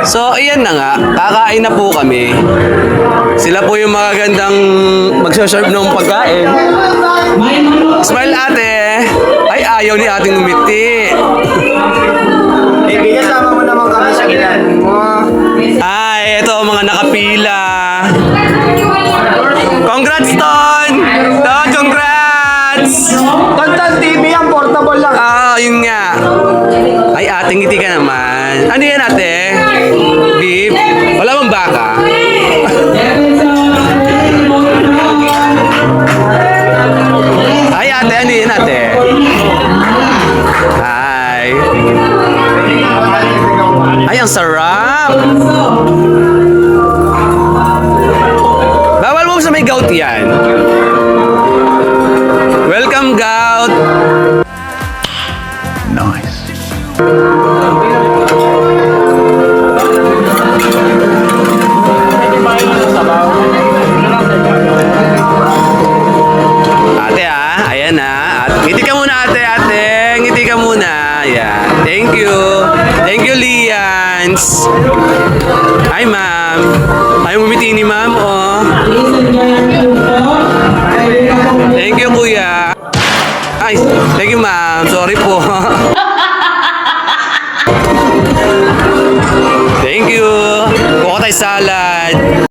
So, ayan na nga. Kakain na po kami. Sila po yung magagandang magsaserve ng pagkain. Smile ate! Ay, ayaw ni ating umiti. Kaya tama mo naman kami sa ginagawa mo. Ay, ito mga nakapila. Congrats, Ton! Ton, congrats! Tonton TV yan, portable lang. Ah, yun nga. Ay, ating ngiti ka naman. Ano yan, ate? Beef? Wala bang baka? Ay, ate, ano yan, ate? Hi. Ay, ang sarap. Bawal mo sa may gout yan. Welcome, gout. Nice. Ate ayan na. Ngiti ka muna ate. Ngiti ka muna. Ayan. Thank you. Thank you, Lians. Hi, ma'am. Ayaw umiti ni ma'am, oh. Thank you, kuya. Ay, thank you, ma'am. Sorry po. Thank you. Kuha tayo salad.